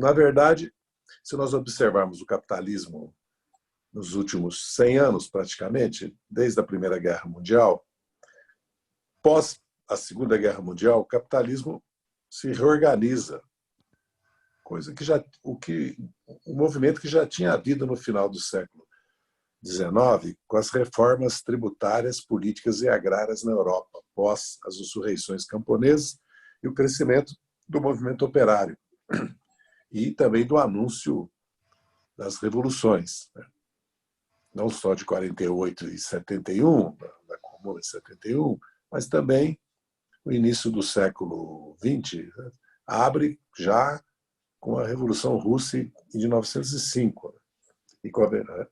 Na verdade, se nós observarmos o capitalismo nos últimos 100 anos, praticamente, desde a Primeira Guerra Mundial, pós a Segunda Guerra Mundial, o capitalismo se reorganiza, coisa que o movimento que já tinha havido no final do século XIX, com as reformas tributárias, políticas e agrárias na Europa, pós as insurreições camponesas e o crescimento do movimento operário, e também do anúncio das revoluções, né? Não só de 48 e 71, da Comuna de 71, mas também o início do século XX, né? Abre já com a Revolução Russa de 1905, né? E com a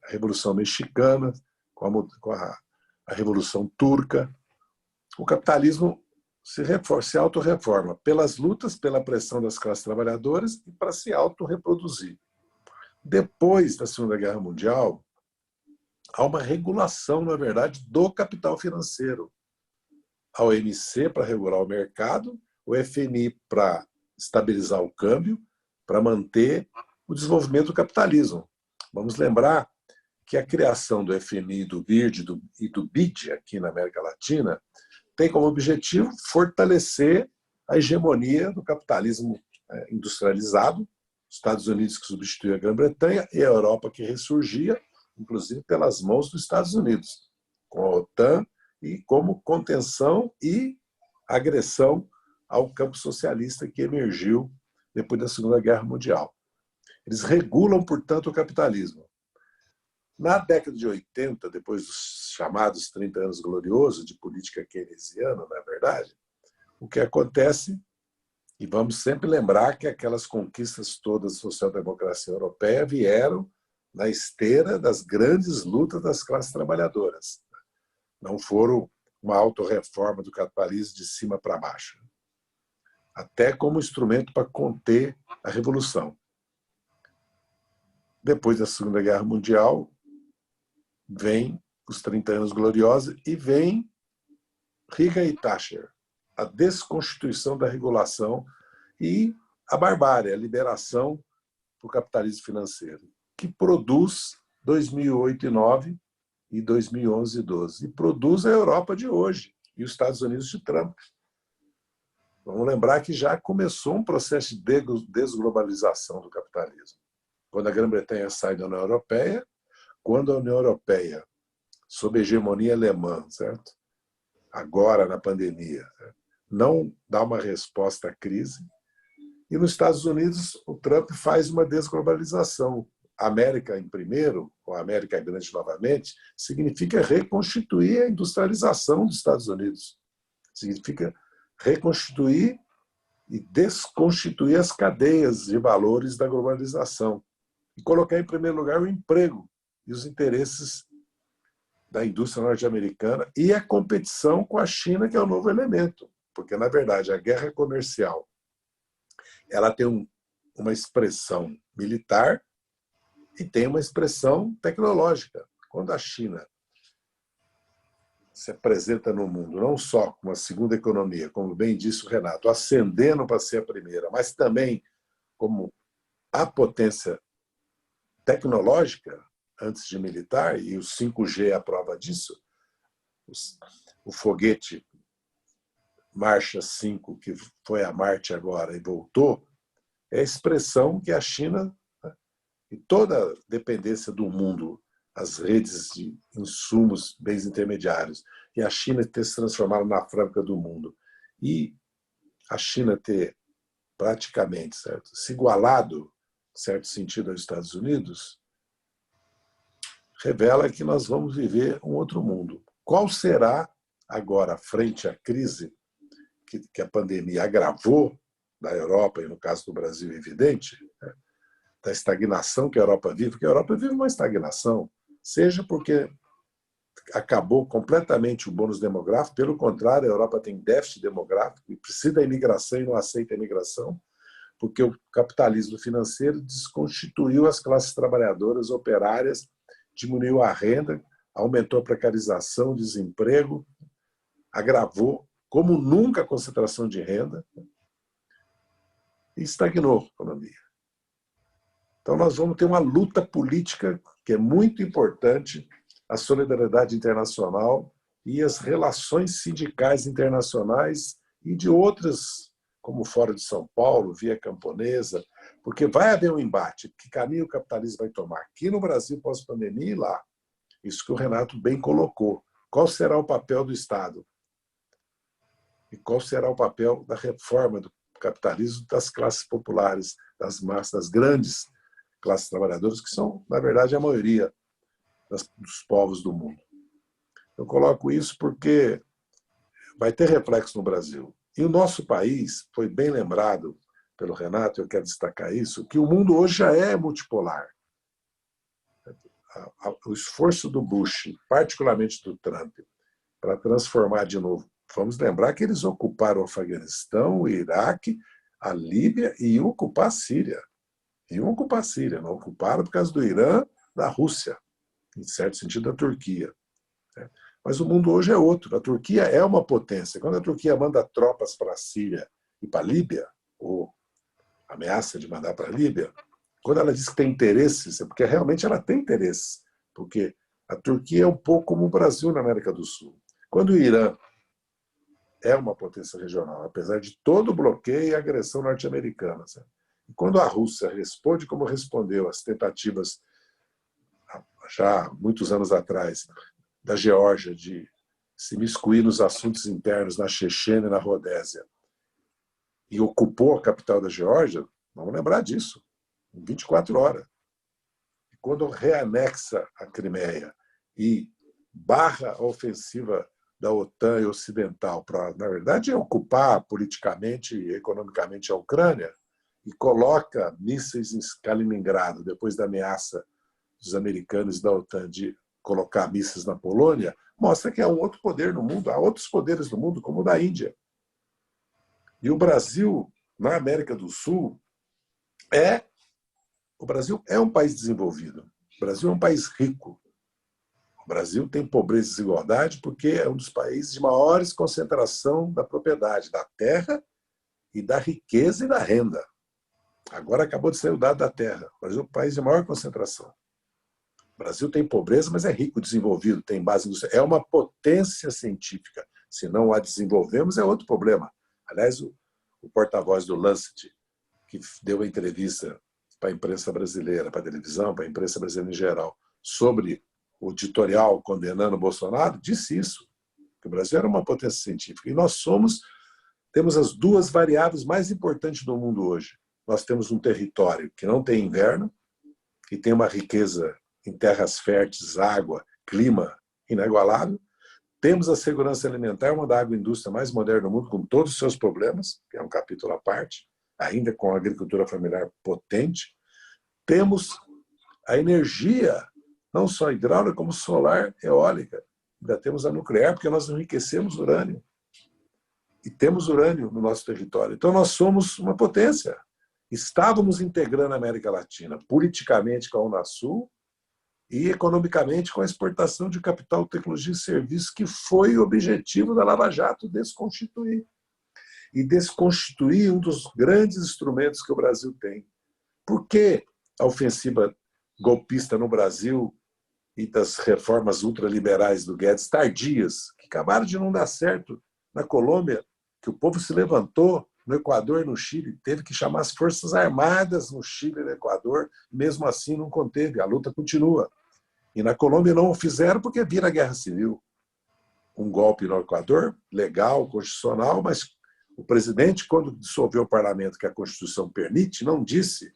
Revolução Mexicana, com a Revolução Turca. O capitalismo se autorreforma pelas lutas, pela pressão das classes trabalhadoras e para se autorreproduzir. Depois da Segunda Guerra Mundial, há uma regulação, na verdade, do capital financeiro. A OMC para regular o mercado, o FMI para estabilizar o câmbio, para manter o desenvolvimento do capitalismo. Vamos lembrar que a criação do FMI, do BIRD e do BID aqui na América Latina tem como objetivo fortalecer a hegemonia do capitalismo industrializado, Estados Unidos que substituiu a Grã-Bretanha e a Europa que ressurgia, inclusive pelas mãos dos Estados Unidos, com a OTAN e como contenção e agressão ao campo socialista que emergiu depois da Segunda Guerra Mundial. Eles regulam, portanto, o capitalismo. Na década de 80, depois dos chamados 30 anos gloriosos de política keynesiana, na verdade, o que acontece, e vamos sempre lembrar que aquelas conquistas todas da social-democracia europeia vieram na esteira das grandes lutas das classes trabalhadoras. Não foram uma autorreforma do capitalismo de cima para baixo. Até como instrumento para conter a revolução. Depois da Segunda Guerra Mundial, vem os 30 anos gloriosos e vem Reagan e Thatcher, a desconstituição da regulação e a barbárie, a liberação do capitalismo financeiro, que produz 2008 e 2009 e 2011 e 2012, e produz a Europa de hoje e os Estados Unidos de Trump. Vamos lembrar que já começou um processo de desglobalização do capitalismo. Quando a Grã-Bretanha sai da União Europeia, quando a União Europeia, sob hegemonia alemã, certo? Agora na pandemia, não dá uma resposta à crise, e nos Estados Unidos o Trump faz uma desglobalização. América em primeiro, ou América Grande novamente, significa reconstituir a industrialização dos Estados Unidos. Significa reconstituir e desconstituir as cadeias de valores da globalização e colocar em primeiro lugar o emprego e os interesses da indústria norte-americana e a competição com a China, que é o novo elemento. Porque, na verdade, a guerra comercial ela tem uma expressão militar e tem uma expressão tecnológica. Quando a China se apresenta no mundo não só como a segunda economia, como bem disse o Renato, ascendendo para ser a primeira, mas também como a potência tecnológica, antes de militar, e o 5G é a prova disso, o foguete Marcha 5, que foi a Marte agora e voltou, é a expressão que a China, e toda a dependência do mundo, as redes de insumos, bens intermediários, e a China ter se transformado na fábrica do mundo, e a China ter praticamente se igualado, em certo sentido, aos Estados Unidos, revela que nós vamos viver um outro mundo. Qual será, agora, frente à crise que a pandemia agravou na Europa, e no caso do Brasil é evidente, né, da estagnação que a Europa vive, porque a Europa vive uma estagnação, seja porque acabou completamente o bônus demográfico, pelo contrário, a Europa tem déficit demográfico e precisa da imigração e não aceita a imigração, porque o capitalismo financeiro desconstituiu as classes trabalhadoras operárias, diminuiu a renda, aumentou a precarização, o desemprego, agravou como nunca a concentração de renda e estagnou a economia. Então, nós vamos ter uma luta política que é muito importante, a solidariedade internacional e as relações sindicais internacionais e de outras, como Fórum de São Paulo, Via Camponesa, porque vai haver um embate. Que caminho o capitalismo vai tomar? Aqui no Brasil, pós-pandemia, e lá. Isso que o Renato bem colocou. Qual será o papel do Estado? E qual será o papel da reforma do capitalismo das classes populares, das massas, das grandes classes trabalhadoras, que são, na verdade, a maioria dos povos do mundo. Eu coloco isso porque vai ter reflexo no Brasil. E o nosso país, foi bem lembrado pelo Renato, eu quero destacar isso, que o mundo hoje já é multipolar. O esforço do Bush, particularmente do Trump, para transformar de novo. Vamos lembrar que eles ocuparam o Afeganistão, o Iraque, a Líbia e iam ocupar a Síria. Iam ocupar a Síria, não ocuparam por causa do Irã, da Rússia, em certo sentido da Turquia. Mas o mundo hoje é outro. A Turquia é uma potência. Quando a Turquia manda tropas para a Síria e para a Líbia, ou ameaça de mandar para a Líbia, quando ela diz que tem interesses, é porque realmente ela tem interesses. Porque a Turquia é um pouco como o Brasil na América do Sul. Quando o Irã é uma potência regional, apesar de todo o bloqueio e agressão norte-americana. E quando a Rússia responde como respondeu às tentativas, já muitos anos atrás, da Geórgia de se miscuir nos assuntos internos na Chechênia e na Rodésia, e ocupou a capital da Geórgia, vamos lembrar disso, em 24 horas. E quando reanexa a Crimeia e barra a ofensiva da OTAN e ocidental para, na verdade, ocupar politicamente e economicamente a Ucrânia e coloca mísseis em Kaliningrado, depois da ameaça dos americanos e da OTAN de colocar mísseis na Polônia, mostra que há um outro poder no mundo, há outros poderes no mundo, como o da Índia. E o Brasil, na América do Sul, o Brasil é um país desenvolvido. O Brasil é um país rico. O Brasil tem pobreza e desigualdade porque é um dos países de maiores concentração da propriedade, da terra e da riqueza e da renda. Agora acabou de sair o dado da terra. O Brasil é um país de maior concentração. O Brasil tem pobreza, mas é rico, desenvolvido, tem base industrial. É uma potência científica. Se não a desenvolvemos, é outro problema. Aliás, o porta-voz do Lancet, que deu uma entrevista para a imprensa brasileira, para a televisão, para a imprensa brasileira em geral, sobre o editorial condenando o Bolsonaro, disse isso, que o Brasil era uma potência científica. E nós temos as duas variáveis mais importantes do mundo hoje. Nós temos um território que não tem inverno, que tem uma riqueza em terras férteis, água, clima inigualável. Temos a segurança alimentar, uma da agroindústria mais moderna do mundo, com todos os seus problemas, que é um capítulo à parte, ainda com a agricultura familiar potente. Temos a energia, não só hidráulica, como solar, eólica. Ainda temos a nuclear, porque nós enriquecemos urânio. E temos urânio no nosso território. Então, nós somos uma potência. Estávamos integrando a América Latina, politicamente com a Unasul e economicamente com a exportação de capital, tecnologia e serviços, que foi o objetivo da Lava Jato, desconstituir. E desconstituir um dos grandes instrumentos que o Brasil tem. Por que a ofensiva golpista no Brasil e das reformas ultraliberais do Guedes, tardias, que acabaram de não dar certo na Colômbia, que o povo se levantou, no Equador e no Chile, teve que chamar as Forças Armadas no Chile e no Equador, mesmo assim não conteve, a luta continua. E na Colômbia não o fizeram porque vira guerra civil. Um golpe no Equador, legal, constitucional, mas o presidente, quando dissolveu o parlamento, que a Constituição permite, não disse: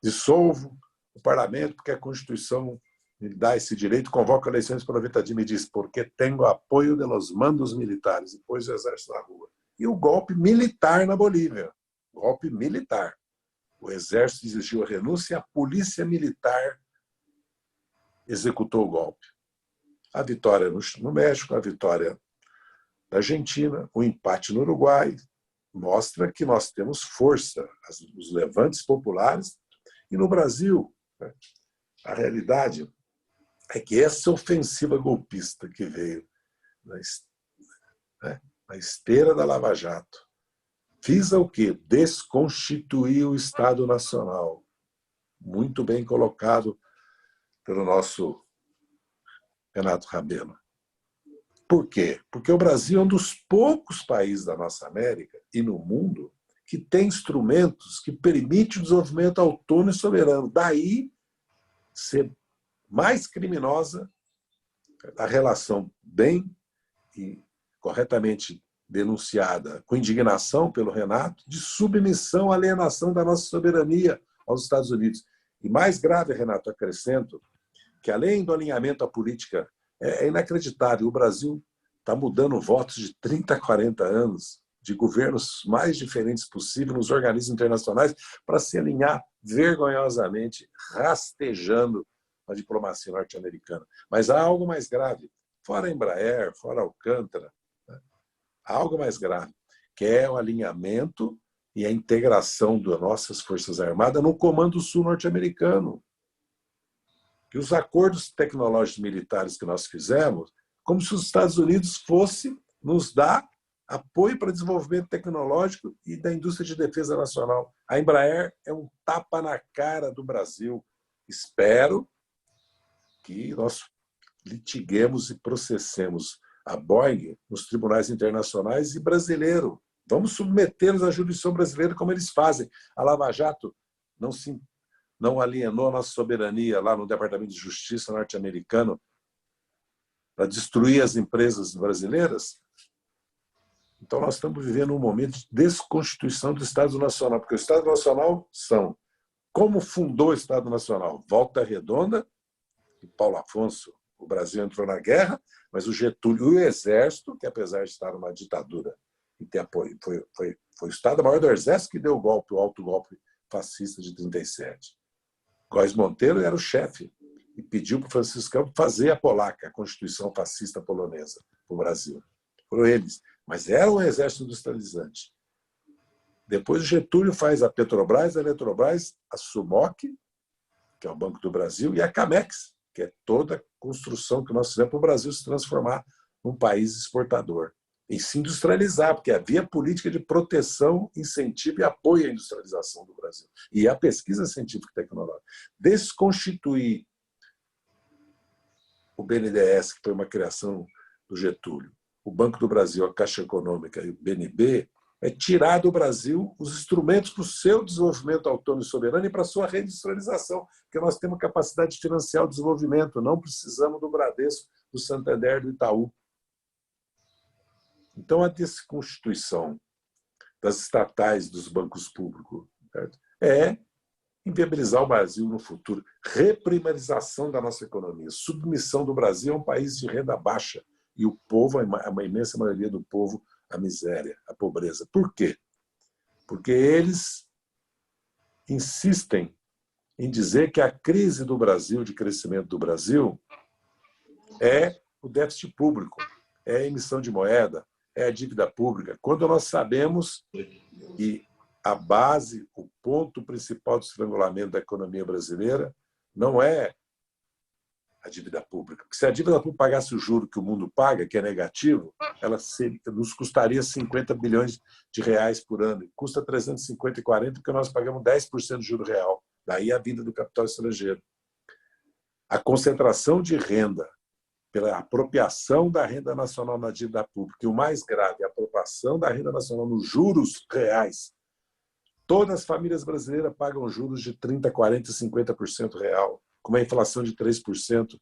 dissolvo o parlamento porque a Constituição me dá esse direito, convoca eleições para 90 dias, me diz, porque tenho apoio de los mandos militares, e pôs o exército na rua. E o golpe militar na Bolívia. Golpe militar. O exército exigiu a renúncia e a polícia militar executou o golpe. A vitória no México, a vitória na Argentina, o empate no Uruguai, mostra que nós temos força, os levantes populares. E no Brasil, a realidade é que essa ofensiva golpista que veio na esteira da Lava Jato visa o quê? Desconstituir o Estado Nacional, muito bem colocado pelo nosso Renato Rabelo. Por quê? Porque o Brasil é um dos poucos países da nossa América e no mundo que tem instrumentos que permitem o desenvolvimento autônomo e soberano. Daí ser mais criminosa a relação bem e corretamente denunciada, com indignação pelo Renato, de submissão à alienação da nossa soberania aos Estados Unidos. E mais grave, Renato, acrescento, que além do alinhamento à política, é inacreditável, o Brasil está mudando votos de 30 a 40 anos, de governos mais diferentes possível nos organismos internacionais, para se alinhar vergonhosamente, rastejando a diplomacia norte-americana. Mas há algo mais grave, fora a Embraer, fora a Alcântara, né? Há algo mais grave, que é o alinhamento e a integração das nossas Forças Armadas no Comando Sul norte-americano. Que os acordos tecnológicos militares que nós fizemos, como se os Estados Unidos fosse nos dar apoio para desenvolvimento tecnológico e da indústria de defesa nacional. A Embraer é um tapa na cara do Brasil. Espero que nós litiguemos e processemos a Boeing nos tribunais internacionais e brasileiro. Vamos submetê-los à jurisdição brasileira como eles fazem. A Lava Jato não alienou a nossa soberania lá no Departamento de Justiça norte-americano para destruir as empresas brasileiras? Então, nós estamos vivendo um momento de desconstituição do Estado Nacional, porque o Estado Nacional são, como fundou o Estado Nacional? Volta Redonda e Paulo Afonso. O Brasil entrou na guerra, mas o Getúlio e o Exército, que apesar de estar numa ditadura e ter apoio, foi o Estado-Maior do Exército que deu o golpe, o autogolpe fascista de 37. Góes Monteiro era o chefe e pediu para o Francisco Campos fazer a polaca, a Constituição Fascista Polonesa, para o Brasil. Foram eles. Mas era um exército industrializante. Depois o Getúlio faz a Petrobras, a Eletrobras, a Sumoc, que é o Banco do Brasil, e a Camex, que é toda a construção que nós fizemos para o Brasil se transformar num país exportador. E se industrializar, porque havia política de proteção, incentivo e apoio à industrialização do Brasil. E à pesquisa científica e tecnológica. Desconstituir o BNDES, que foi uma criação do Getúlio, o Banco do Brasil, a Caixa Econômica e o BNB, é tirar do Brasil os instrumentos para o seu desenvolvimento autônomo e soberano e para a sua reindustrialização, porque nós temos capacidade de financiar o desenvolvimento, não precisamos do Bradesco, do Santander, do Itaú. Então, a desconstituição das estatais, dos bancos públicos, certo? É inviabilizar o Brasil no futuro, reprimarização da nossa economia, submissão do Brasil a um país de renda baixa e o povo, a imensa maioria do povo, a miséria, a pobreza. Por quê? Porque eles insistem em dizer que a crise do Brasil, de crescimento do Brasil, é o déficit público, é a emissão de moeda, é a dívida pública, quando nós sabemos que a base, o ponto principal do estrangulamento da economia brasileira não é a dívida pública. Porque se a dívida pública pagasse o juro que o mundo paga, que é negativo, ela nos custaria 50 bilhões de reais por ano. E custa 350 e 40 porque nós pagamos 10% de juro real. Daí a vinda do capital estrangeiro. A concentração de renda pela apropriação da renda nacional na dívida pública, e o mais grave, a apropriação da renda nacional nos juros reais. Todas as famílias brasileiras pagam juros de 30%, 40%, 50% real, com uma inflação de 3%,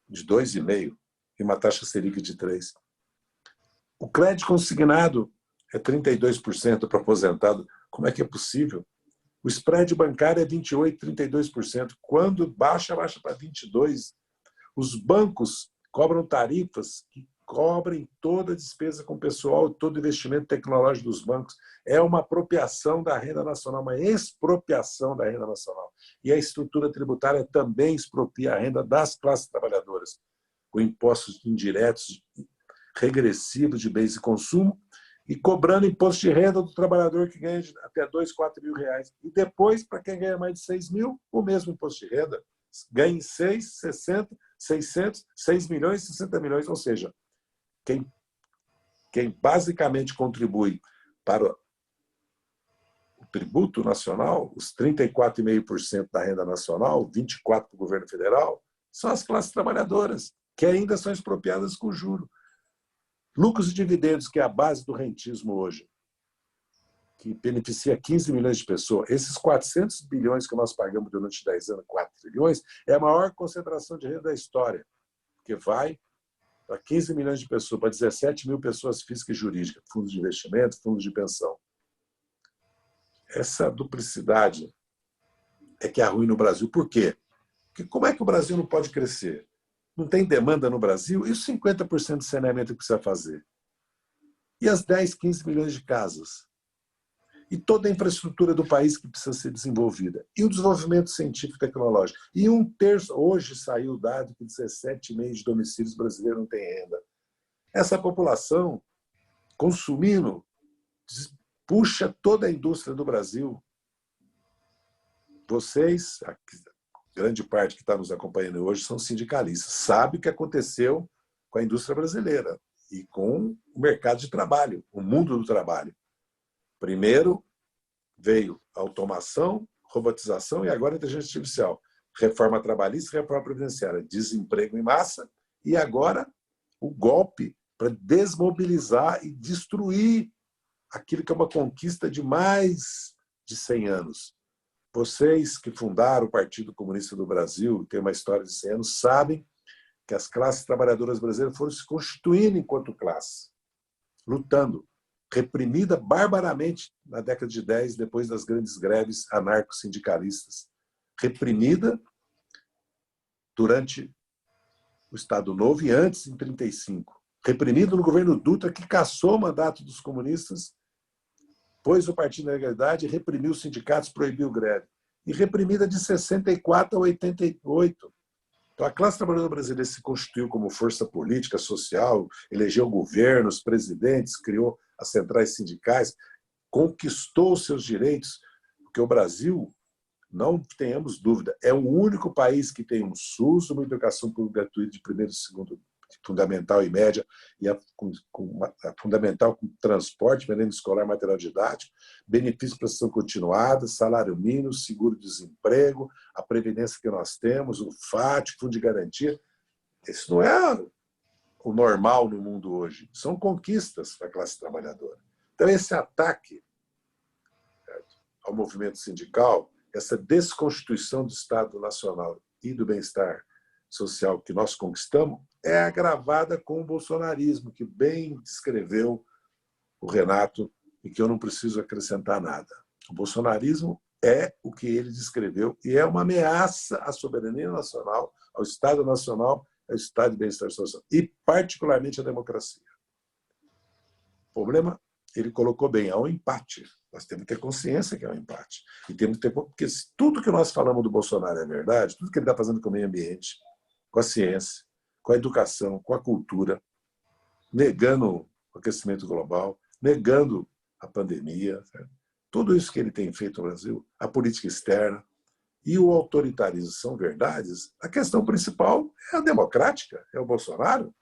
de 2,5%, e uma taxa Selic de 3%. O crédito consignado é 32% para aposentado. Como é que é possível? O spread bancário é 28%, 32%. Quando baixa para 22%. Os bancos cobram tarifas que cobrem toda a despesa com o pessoal, todo o investimento tecnológico dos bancos. É uma apropriação da renda nacional, uma expropriação da renda nacional. E a estrutura tributária também expropria a renda das classes trabalhadoras, com impostos indiretos, regressivos de bens de consumo, e cobrando imposto de renda do trabalhador que ganha até 2, 4 mil reais. E depois, para quem ganha mais de 6 mil, o mesmo imposto de renda. Ganha 6, 60, 600, 6 milhões, 60 milhões. Ou seja, quem basicamente contribui para o tributo nacional, os 34,5% da renda nacional, 24% para o governo federal, são as classes trabalhadoras, que ainda são expropriadas com juro. Lucros e dividendos, que é a base do rentismo hoje, que beneficia 15 milhões de pessoas, esses 400 bilhões que nós pagamos durante 10 anos, 4 trilhões, é a maior concentração de renda da história, porque vai para 15 milhões de pessoas, para 17 mil pessoas físicas e jurídicas, fundos de investimento, fundos de pensão. Essa duplicidade é que é ruim no Brasil. Por quê? Porque como é que o Brasil não pode crescer? Não tem demanda no Brasil? E os 50% de saneamento que precisa fazer? E as 10, 15 milhões de casas? E toda a infraestrutura do país que precisa ser desenvolvida. E o desenvolvimento científico e tecnológico. E um terço, hoje saiu o dado que 17,5% de domicílios brasileiros não têm renda. Essa população, consumindo, puxa toda a indústria do Brasil. Vocês, a grande parte que está nos acompanhando hoje, são sindicalistas. Sabe o que aconteceu com a indústria brasileira e com o mercado de trabalho, o mundo do trabalho. Primeiro veio a automação, robotização e agora a inteligência artificial. Reforma trabalhista e reforma previdenciária. Desemprego em massa e agora o golpe para desmobilizar e destruir aquilo que é uma conquista de mais de 100 anos. Vocês que fundaram o Partido Comunista do Brasil, tem uma história de 100 anos, sabem que as classes trabalhadoras brasileiras foram se constituindo enquanto classe, lutando, reprimida barbaramente na década de 10, depois das grandes greves anarco-sindicalistas, reprimida durante o Estado Novo e antes, em 1935. Reprimido no governo Dutra, que cassou o mandato dos comunistas, pôs o partido na legalidade, reprimiu os sindicatos, proibiu greve. E reprimida de 64 a 88. Então, a classe trabalhadora brasileira se constituiu como força política, social, elegeu governos, presidentes, criou as centrais sindicais, conquistou os seus direitos, porque o Brasil, não tenhamos dúvida, é o único país que tem um SUS, uma educação pública gratuita de primeiro e segundo, fundamental e média, e a fundamental com transporte, merenda escolar, material didático, benefício de prestação continuada, salário mínimo, seguro-desemprego, a previdência que nós temos, o FAT, fundo de garantia. Isso não é o normal no mundo hoje. São conquistas da classe trabalhadora. Então, esse ataque, certo, ao movimento sindical, essa desconstituição do Estado Nacional e do bem-estar social que nós conquistamos, é agravada com o bolsonarismo, que bem descreveu o Renato e que eu não preciso acrescentar nada. O bolsonarismo é o que ele descreveu e é uma ameaça à soberania nacional, ao Estado Nacional, ao Estado de bem-estar social e, particularmente, à democracia. O problema, ele colocou bem, é um empate. Nós temos que ter consciência que é um empate. E temos que ter, porque tudo que nós falamos do Bolsonaro é verdade, tudo que ele está fazendo com o meio ambiente, com a ciência, com a educação, com a cultura, negando o aquecimento global, negando a pandemia. Certo? Tudo isso que ele tem feito no Brasil, a política externa e o autoritarismo são verdades. A questão principal é a democrática, é o Bolsonaro.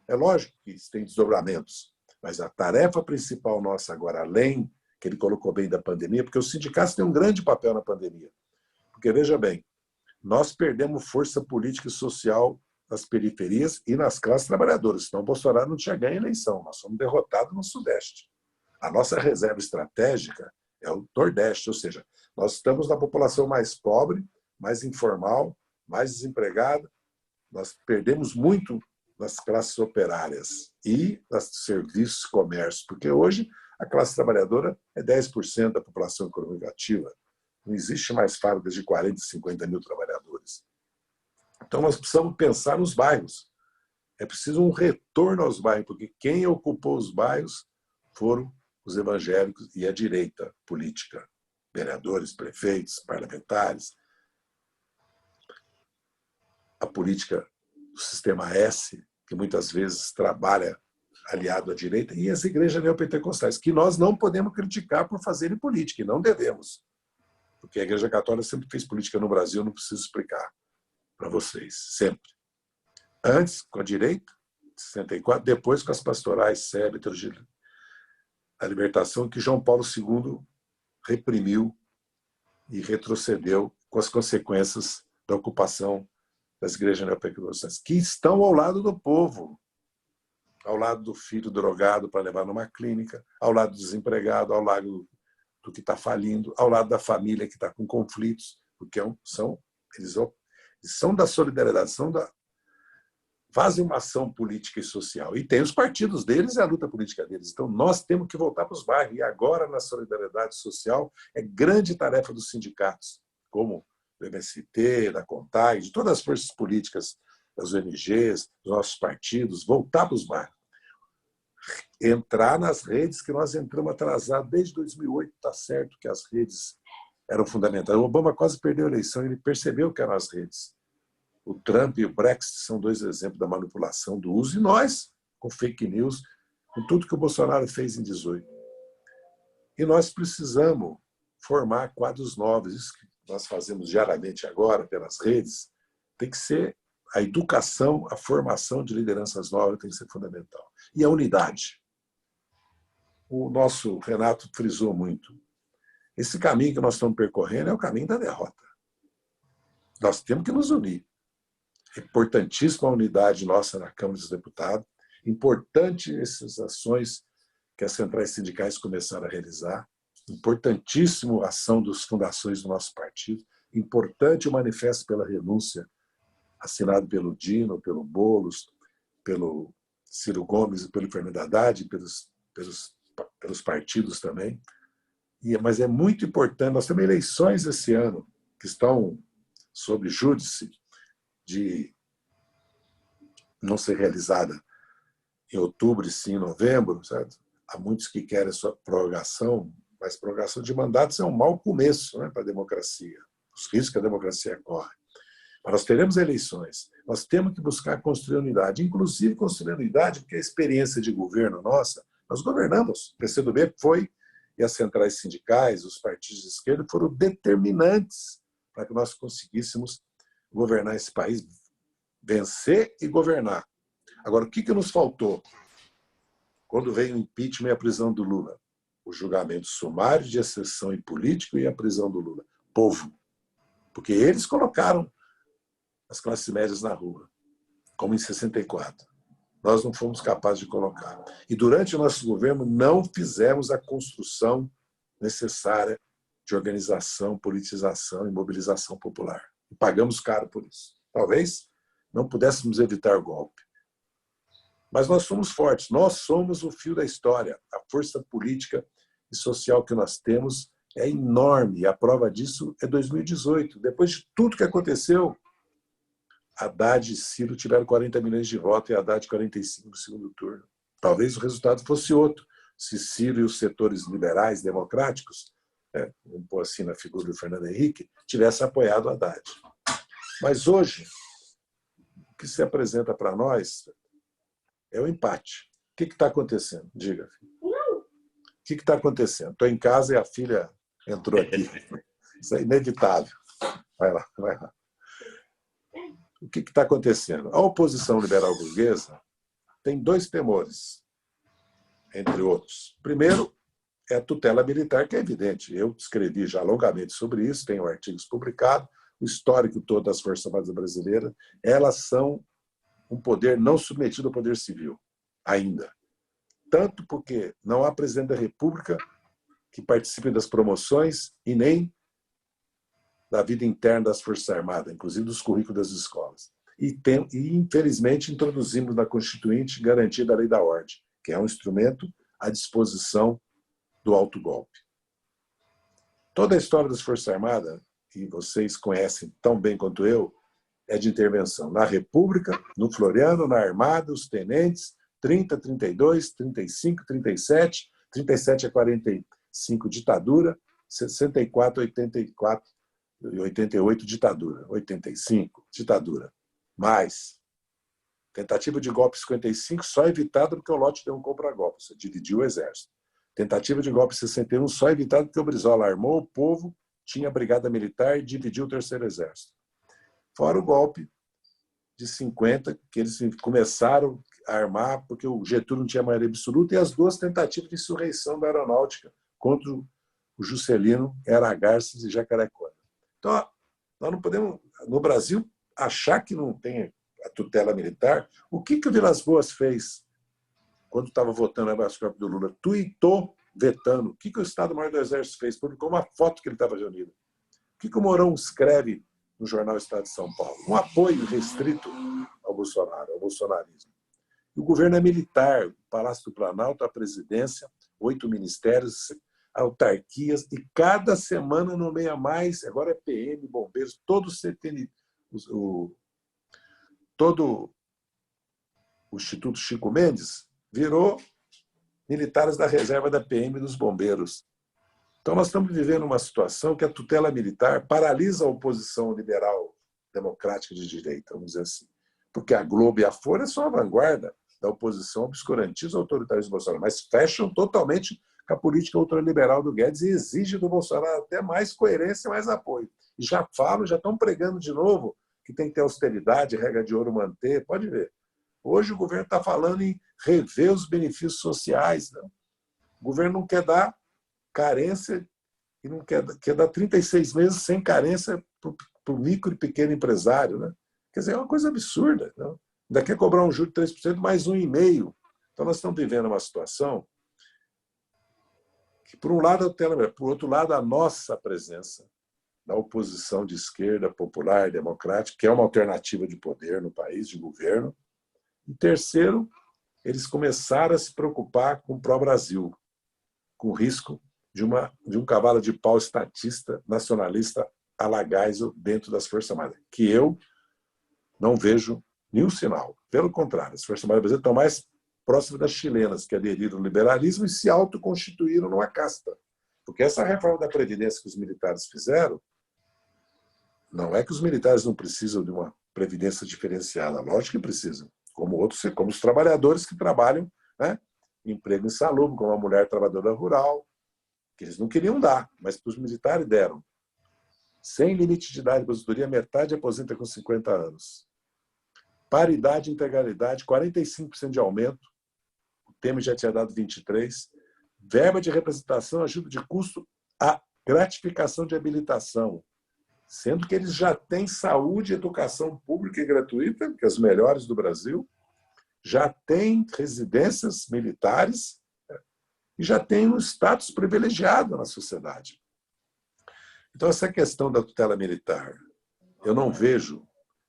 É lógico que isso tem desdobramentos, mas a tarefa principal nossa agora, além que ele colocou bem da pandemia, porque os sindicatos têm um grande papel na pandemia. Porque, veja bem, nós perdemos força política e social nas periferias e nas classes trabalhadoras, senão o Bolsonaro não tinha ganho a eleição. Nós somos derrotados no Sudeste. A nossa reserva estratégica é o Nordeste, ou seja, nós estamos na população mais pobre, mais informal, mais desempregada. Nós perdemos muito nas classes operárias e nos serviços e comércio, porque hoje a classe trabalhadora é 10% da população econômica ativa. Não existe mais fábricas de 40, 50 mil trabalhadores. Então, nós precisamos pensar nos bairros. É preciso um retorno aos bairros, porque quem ocupou os bairros foram os evangélicos e a direita política. Vereadores, prefeitos, parlamentares. A política do sistema S, que muitas vezes trabalha aliado à direita, e as igrejas neopentecostais, que nós não podemos criticar por fazerem política, e não devemos. Porque a Igreja Católica sempre fez política no Brasil, não preciso explicar para vocês, sempre. Antes com a direita, 64, depois com as pastorais, Sébio, a libertação, que João Paulo II reprimiu e retrocedeu com as consequências da ocupação das igrejas neopentecostais, que estão ao lado do povo, ao lado do filho drogado para levar numa clínica, ao lado do desempregado, ao lado do que está falindo, ao lado da família que está com conflitos, porque eles são da solidariedade, fazem uma ação política e social. E tem os partidos deles e a luta política deles. Então, nós temos que voltar para os bairros. E agora, na solidariedade social, é grande tarefa dos sindicatos, como do MST, da CONTAG, de todas as forças políticas, das ONGs, dos nossos partidos, voltar para os bairros. Entrar nas redes, que nós entramos atrasados desde 2008, está certo que as redes eram fundamentais. O Obama quase perdeu a eleição, ele percebeu que eram as redes. O Trump e o Brexit são dois exemplos da manipulação do uso, e nós, com fake news, com tudo que o Bolsonaro fez em 2018. E nós precisamos formar quadros novos. Isso que nós fazemos diariamente agora, pelas redes, tem que ser a educação, a formação de lideranças novas tem que ser fundamental. E a unidade. O nosso Renato frisou muito. Esse caminho que nós estamos percorrendo é o caminho da derrota. Nós temos que nos unir. É importantíssima a unidade nossa na Câmara dos Deputados, importante essas ações que as centrais sindicais começaram a realizar, importantíssimo a ação das fundações do nosso partido, importante o manifesto pela renúncia, assinado pelo Dino, pelo Boulos, pelo Ciro Gomes e pelo Fernando Haddad, pelos partidos também. Mas é muito importante, nós temos eleições esse ano que estão sob júdice, de não ser realizada em outubro e sim em novembro, certo? Há muitos que querem a sua prorrogação, mas prorrogação de mandatos é um mau começo, né, para a democracia, os riscos que a democracia corre. Mas nós teremos eleições, nós temos que buscar construir unidade, inclusive construir unidade, porque a experiência de governo nossa, nós governamos, o PCdoB foi, e as centrais sindicais, os partidos de esquerda foram determinantes para que nós conseguíssemos governar esse país, vencer e governar. Agora, o que nos faltou quando veio o impeachment e a prisão do Lula? O julgamento sumário de exceção e político e a prisão do Lula. Povo. Porque eles colocaram as classes médias na rua, como em 64. Nós não fomos capazes de colocar. E durante o nosso governo não fizemos a construção necessária de organização, politização e mobilização popular. E pagamos caro por isso. Talvez não pudéssemos evitar o golpe. Mas nós somos fortes, nós somos o fio da história. A força política e social que nós temos é enorme. E a prova disso é 2018. Depois de tudo que aconteceu, Haddad e Ciro tiveram 40 milhões de votos e Haddad 45 no segundo turno. Talvez o resultado fosse outro, se Ciro e os setores liberais, democráticos, vamos pôr assim na figura do Fernando Henrique, tivessem apoiado Haddad. Mas hoje, o que se apresenta para nós é o empate. O que está acontecendo? Diga, filho. O que está acontecendo? Estou em casa e a filha entrou aqui. Isso é inevitável. Vai lá, vai lá. O que está acontecendo? A oposição liberal burguesa tem dois temores, entre outros. Primeiro, é a tutela militar, que é evidente. Eu escrevi já longamente sobre isso, tenho artigos publicados, o histórico todo das Forças Armadas brasileiras, elas são um poder não submetido ao poder civil, ainda. Tanto porque não há presidente da República que participe das promoções e nem da vida interna das Forças Armadas, inclusive dos currículos das escolas. E infelizmente, introduzimos na Constituinte garantia da lei da ordem, que é um instrumento à disposição do autogolpe. Toda a história das Forças Armadas, que vocês conhecem tão bem quanto eu, é de intervenção na República, no Floriano, na Armada, os tenentes, 30, 32, 35, 37, 37 a 45, ditadura, 64, 84, 88, ditadura, 85, ditadura. Mais. Tentativa de golpe 55, só evitada porque o Lott deu um contra-golpe, você dividiu o exército. Tentativa de golpe 61, só evitada porque o Brizola armou o povo, tinha brigada militar e dividiu o terceiro exército. Fora o golpe de 50, que eles começaram a armar porque o Getúlio não tinha maioria absoluta, e as duas tentativas de insurreição da aeronáutica contra o Juscelino era Garças e Jacarecoa. Então, nós não podemos, no Brasil, achar que não tem a tutela militar. O que o Vilas Boas fez quando estava votando o habeas corpus do Lula? Tuitou vetando. O que o Estado-Maior do Exército fez? Publicou uma foto que ele estava reunido. O que o Mourão escreve no jornal Estado de São Paulo? Um apoio restrito ao Bolsonaro, ao bolsonarismo. E o governo é militar, o Palácio do Planalto, a presidência, 8 ministérios, autarquias, e cada semana nomeia mais, agora é PM, bombeiros, todo o Instituto Chico Mendes virou militares da reserva da PM e dos bombeiros. Então, nós estamos vivendo uma situação que a tutela militar paralisa a oposição liberal democrática de direita, vamos dizer assim. Porque a Globo e a Folha são a vanguarda da oposição obscurantista ao autoritarismo do Bolsonaro, mas fecham totalmente com a política ultraliberal do Guedes e exige do Bolsonaro até mais coerência e mais apoio. E já falam, já estão pregando de novo que tem que ter austeridade, regra de ouro manter. Pode ver. Hoje o governo está falando em rever os benefícios sociais. Não? O governo não quer dar carência e não quer dar 36 meses sem carência para o micro e pequeno empresário. Né? Quer dizer, é uma coisa absurda. Não? Ainda quer cobrar um juro de 3% mais 1,5%. Então, nós estamos vivendo uma situação que, por um lado, a tutela, por outro lado, a nossa presença da oposição de esquerda, popular, democrática, que é uma alternativa de poder no país, de governo. E terceiro, eles começaram a se preocupar com o pró-Brasil, com o risco de um cavalo de pau estatista, nacionalista, à la Geisel dentro das Forças Armadas, que eu não vejo nenhum sinal. Pelo contrário, as Forças Armadas brasileiras estão mais próximas das chilenas, que aderiram ao liberalismo e se autoconstituíram numa casta. Porque essa reforma da Previdência que os militares fizeram, não é que os militares não precisam de uma previdência diferenciada, lógico que precisam, como os trabalhadores que trabalham, né, em emprego insalubre, como a mulher trabalhadora rural, que eles não queriam dar, mas para os militares deram. Sem limite de idade de aposentadoria, metade aposenta com 50 anos. Paridade e integralidade, 45% de aumento. O Temer já tinha dado 23%. Verba de representação, ajuda de custo, a gratificação de habilitação. Sendo que eles já têm saúde e educação pública e gratuita, que é as melhores do Brasil, já têm residências militares e já têm um status privilegiado na sociedade. Então, essa questão da tutela militar, eu não vejo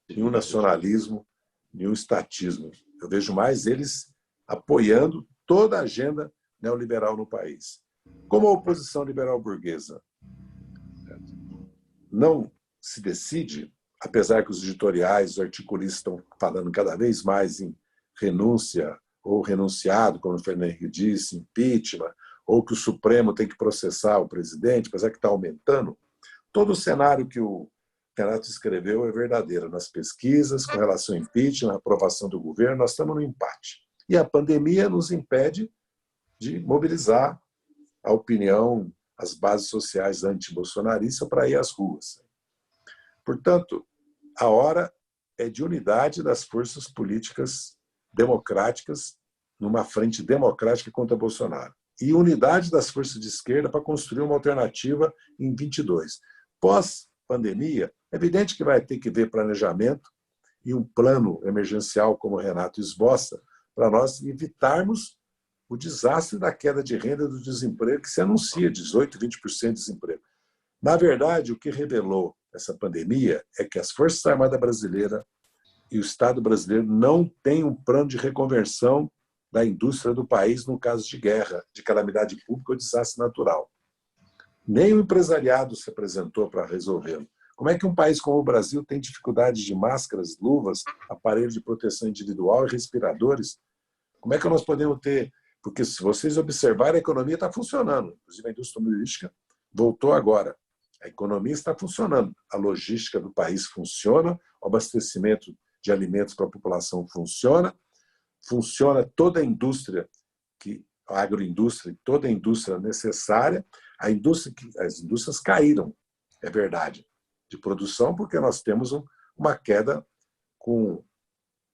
nenhum nacionalismo, nenhum estatismo. Eu vejo mais eles apoiando toda a agenda neoliberal no país. Como a oposição liberal burguesa não se decide, apesar que os editoriais, os articulistas estão falando cada vez mais em renúncia ou renunciado, como o Fernando Henrique disse, impeachment, ou que o Supremo tem que processar o presidente, apesar que está aumentando, todo o cenário que o Renato escreveu é verdadeiro. Nas pesquisas, com relação ao impeachment, a aprovação do governo, nós estamos no empate. E a pandemia nos impede de mobilizar a opinião, as bases sociais anti-bolsonaristas para ir às ruas. Portanto, a hora é de unidade das forças políticas democráticas numa frente democrática contra Bolsonaro. E unidade das forças de esquerda para construir uma alternativa em 22. Pós-pandemia, é evidente que vai ter que ver planejamento e um plano emergencial, como o Renato esboça, para nós evitarmos o desastre da queda de renda do desemprego, que se anuncia 18%, 20% de desemprego. Na verdade, o que revelou essa pandemia é que as Forças Armadas Brasileiras e o Estado brasileiro não têm um plano de reconversão da indústria do país no caso de guerra, de calamidade pública ou desastre natural. Nem o empresariado se apresentou para resolvê-lo. Como é que um país como o Brasil tem dificuldade de máscaras, luvas, aparelhos de proteção individual e respiradores? Como é que nós podemos ter... Porque se vocês observarem, a economia está funcionando. Inclusive a indústria automobilística voltou agora. A economia está funcionando. A logística do país funciona, o abastecimento de alimentos para a população funciona, funciona toda a indústria, a agroindústria, toda a indústria necessária. As indústrias caíram, é verdade, de produção, porque nós temos uma queda com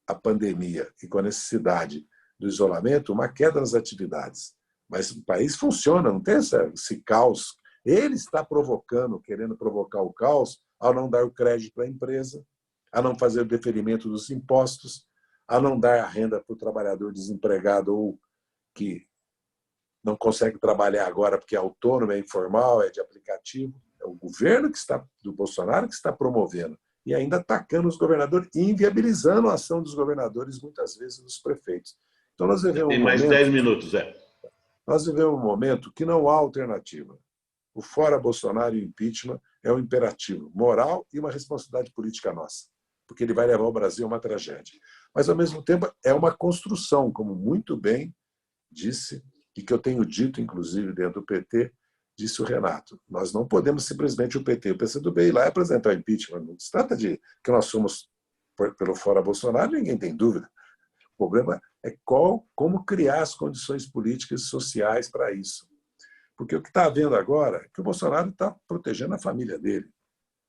a pandemia e com a necessidade do isolamento, uma queda nas atividades. Mas o país funciona, não tem esse caos Ele está provocando, querendo provocar o caos, ao não dar o crédito para a empresa, a não fazer o deferimento dos impostos, a não dar a renda para o trabalhador desempregado ou que não consegue trabalhar agora porque é autônomo, é informal, é de aplicativo. É o governo que está, do Bolsonaro que está promovendo e ainda atacando os governadores e inviabilizando a ação dos governadores, muitas vezes dos prefeitos. Então, nós vivemos Tem mais 10 minutos, Zé. Nós vivemos um momento que não há alternativa. O fora Bolsonaro e o impeachment é um imperativo moral e uma responsabilidade política nossa, porque ele vai levar o Brasil a uma tragédia. Mas, ao mesmo tempo, é uma construção, como muito bem disse, e que eu tenho dito, inclusive, dentro do PT, disse o Renato. Nós não podemos simplesmente o PT e o PCdoB ir lá e apresentar o impeachment. Não se trata de que nós somos pelo fora Bolsonaro, ninguém tem dúvida. O problema é como criar as condições políticas e sociais para isso. Porque o que está havendo agora é que o Bolsonaro está protegendo a família dele.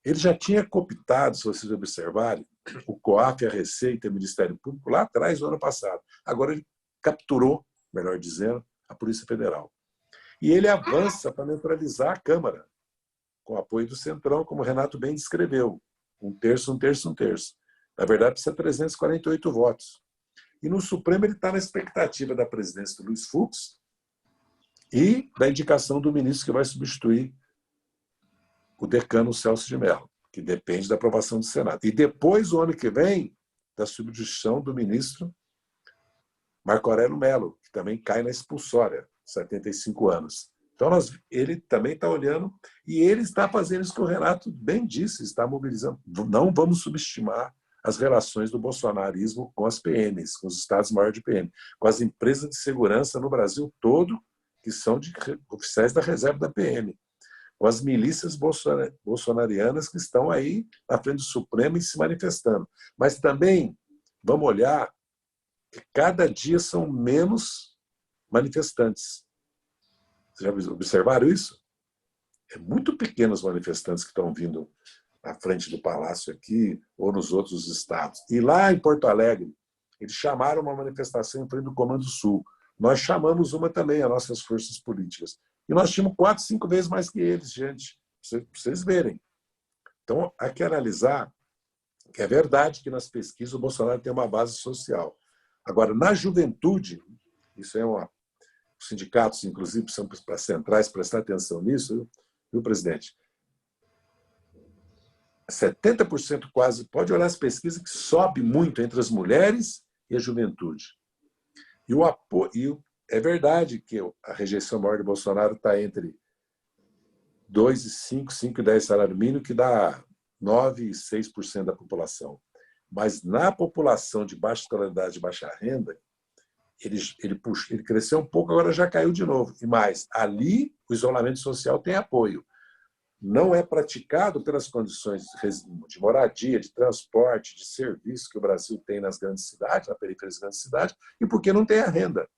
Ele já tinha cooptado, se vocês observarem, o COAF, a Receita e o Ministério Público lá atrás, no ano passado. Agora ele capturou, melhor dizendo, a Polícia Federal. E ele avança para neutralizar a Câmara, com o apoio do Centrão, como o Renato bem descreveu. Um terço, um terço, um terço. Na verdade, precisa 348 votos. E no Supremo ele está na expectativa da presidência do Luiz Fux e da indicação do ministro que vai substituir o decano Celso de Mello, que depende da aprovação do Senado. E depois, o ano que vem, da substituição do ministro Marco Aurélio Mello, que também cai na expulsória, 75 anos. Então, ele também está olhando e ele está fazendo isso que o Renato bem disse, está mobilizando. Não vamos subestimar as relações do bolsonarismo com as PMs, com os estados maiores de PM, com as empresas de segurança no Brasil todo, que são de oficiais da reserva da PM, com as milícias bolsonarianas que estão aí na frente do Supremo e se manifestando. Mas também vamos olhar que cada dia são menos manifestantes. Vocês já observaram isso? É muito pequenos os manifestantes que estão vindo na frente do Palácio aqui ou nos outros estados. E lá em Porto Alegre, eles chamaram uma manifestação em frente do Comando Sul. Nós chamamos uma também, as nossas forças políticas. E nós tínhamos 4, 5 vezes mais que eles, gente, para vocês verem. Então, há que analisar que é verdade que nas pesquisas o Bolsonaro tem uma base social. Agora, na juventude, isso é os sindicatos, inclusive, são para centrais prestar atenção nisso, viu, presidente? 70% quase, pode olhar as pesquisas, que sobe muito entre as mulheres e a juventude. E o apoio, é verdade que a rejeição maior do Bolsonaro está entre 2,5, 5,10 salário mínimo, que dá 9 e 6% da população. Mas na população de baixa escolaridade e baixa renda, ele cresceu um pouco, agora já caiu de novo. E mais, ali o isolamento social tem apoio. Não é praticado pelas condições de moradia, de transporte, de serviço que o Brasil tem nas grandes cidades, na periferia das grandes cidades, e porque não tem a renda.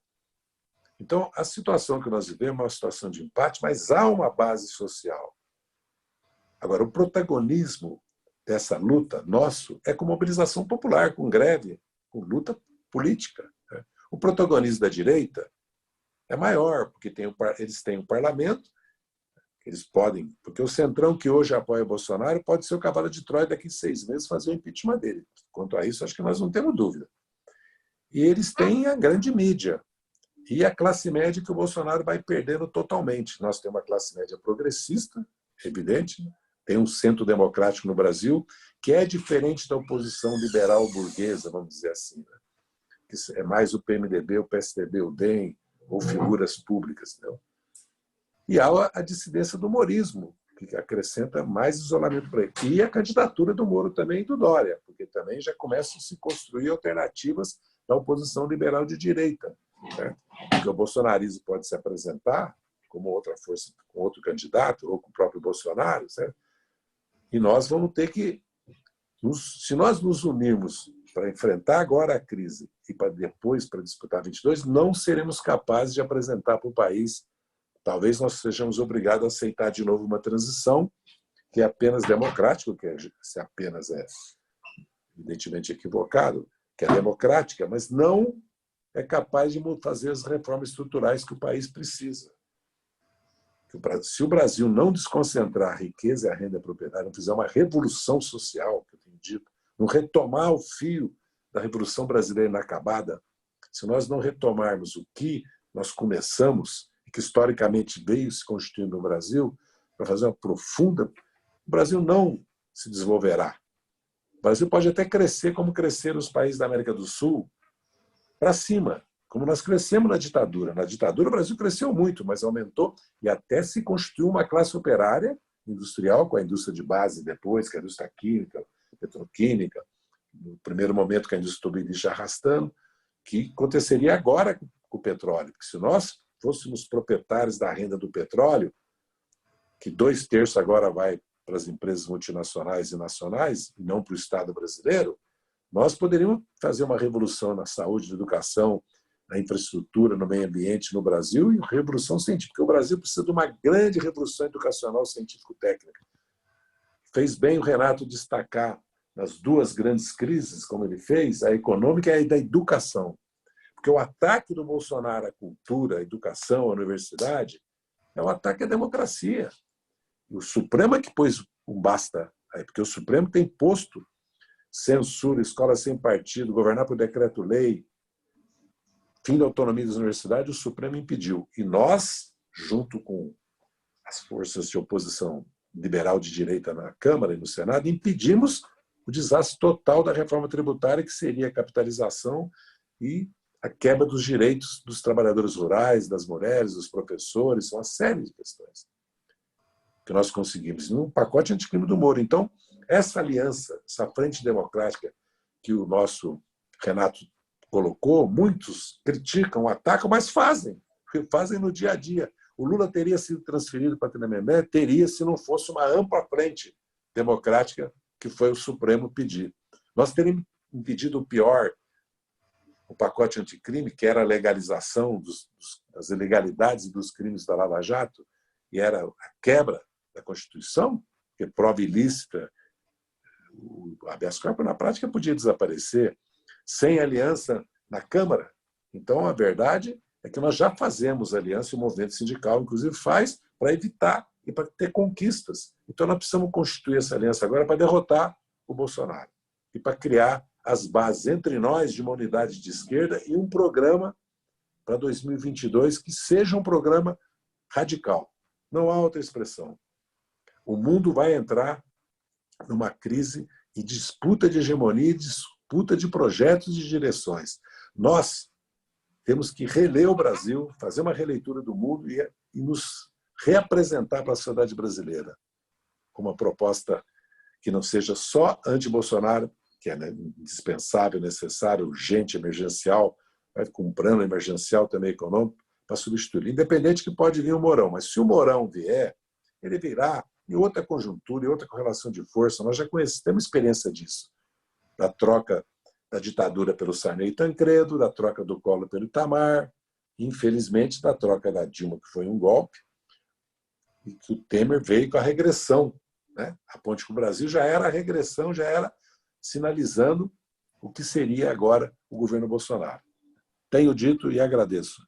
Então, a situação que nós vivemos é uma situação de empate, mas há uma base social. Agora, o protagonismo dessa luta nosso é com mobilização popular, com greve, com luta política. O protagonismo da direita é maior, porque eles têm um parlamento, eles podem, porque o Centrão que hoje apoia o Bolsonaro pode ser o cavalo de Troia daqui a 6 meses fazer o impeachment dele. Quanto a isso, acho que nós não temos dúvida. E eles têm a grande mídia e a classe média que o Bolsonaro vai perdendo totalmente. Nós temos uma classe média progressista, evidente, tem um centro democrático no Brasil que é diferente da oposição liberal burguesa, vamos dizer assim, né? Que é mais o PMDB, o PSDB, o DEM, ou figuras públicas. Entendeu? E há a dissidência do humorismo, que acrescenta mais isolamento para ele. E a candidatura do Moro também e do Dória, porque também já começam a se construir alternativas da oposição liberal de direita. Né? Porque o bolsonarismo pode se apresentar como outra força, com outro candidato, ou com o próprio Bolsonaro, certo? E nós vamos ter que, se nós nos unirmos para enfrentar agora a crise e para depois para disputar 22, não seremos capazes de apresentar para o país. Talvez nós sejamos obrigados a aceitar de novo uma transição que é apenas democrática, que se apenas é evidentemente equivocado, que é democrática, mas não é capaz de fazer as reformas estruturais que o país precisa. Se o Brasil não desconcentrar a riqueza e a renda proprietária, não fizer uma revolução social, que eu tenho dito, não retomar o fio da Revolução Brasileira inacabada, se nós não retomarmos o que nós começamos e que historicamente veio se constituindo no Brasil, para fazer uma profunda... O Brasil não se desenvolverá. O Brasil pode até crescer como cresceram os países da América do Sul, para cima, como nós crescemos na ditadura. Na ditadura o Brasil cresceu muito, mas aumentou e até se constituiu uma classe operária industrial, com a indústria de base depois, que é a indústria química, petroquímica, no primeiro momento que a indústria automobilística arrastando, que aconteceria agora com o petróleo. Porque se nós fôssemos proprietários da renda do petróleo, que 2/3 agora vai para as empresas multinacionais e nacionais, e não para o Estado brasileiro, nós poderíamos fazer uma revolução na saúde, na educação, na infraestrutura, no meio ambiente no Brasil e revolução científica. Porque o Brasil precisa de uma grande revolução educacional científico-técnica. Fez bem o Renato destacar nas duas grandes crises, como ele fez, a econômica e a da educação. Porque o ataque do Bolsonaro à cultura, à educação, à universidade, é um ataque à democracia. E o Supremo é que pôs um basta aí, porque o Supremo tem posto censura, escola sem partido, governar por decreto-lei, fim da autonomia das universidades, o Supremo impediu. E nós, junto com as forças de oposição liberal de direita na Câmara e no Senado, impedimos o desastre total da reforma tributária, que seria a capitalização e a quebra dos direitos dos trabalhadores rurais, das mulheres, dos professores, são uma série de questões que nós conseguimos num pacote anticrime do Moro. Então, essa aliança, essa frente democrática que o nosso Renato colocou, muitos criticam, atacam, mas fazem no dia a dia. O Lula teria sido transferido para Tremembé? Teria, se não fosse uma ampla frente democrática que foi o Supremo pedir. Nós teríamos impedido o pior, o pacote anticrime, que era a legalização das ilegalidades e dos crimes da Lava Jato, e era a quebra da Constituição, porque prova ilícita, o habeas corpus na prática podia desaparecer, sem aliança na Câmara. Então, a verdade é que nós já fazemos aliança, e o movimento sindical, inclusive, faz para evitar e para ter conquistas. Então, nós precisamos constituir essa aliança agora para derrotar o Bolsonaro e para criar as bases entre nós de uma unidade de esquerda e um programa para 2022 que seja um programa radical. Não há outra expressão. O mundo vai entrar numa crise e disputa de hegemonia, disputa de projetos e de direções. Nós temos que reler o Brasil, fazer uma releitura do mundo e nos reapresentar para a sociedade brasileira com uma proposta que não seja só anti-Bolsonaro, que é indispensável, necessário, urgente, emergencial, com um plano emergencial também econômico, para substituir. Independente que pode vir o Mourão, mas se o Mourão vier, ele virá em outra conjuntura, em outra correlação de força. Nós já temos experiência disso, da troca da ditadura pelo Sarney e Tancredo, da troca do Collor pelo Itamar, e, infelizmente, da troca da Dilma, que foi um golpe, e que o Temer veio com a regressão. Né? A ponte com o Brasil já era a regressão, já era sinalizando o que seria agora o governo Bolsonaro. Tenho dito e agradeço.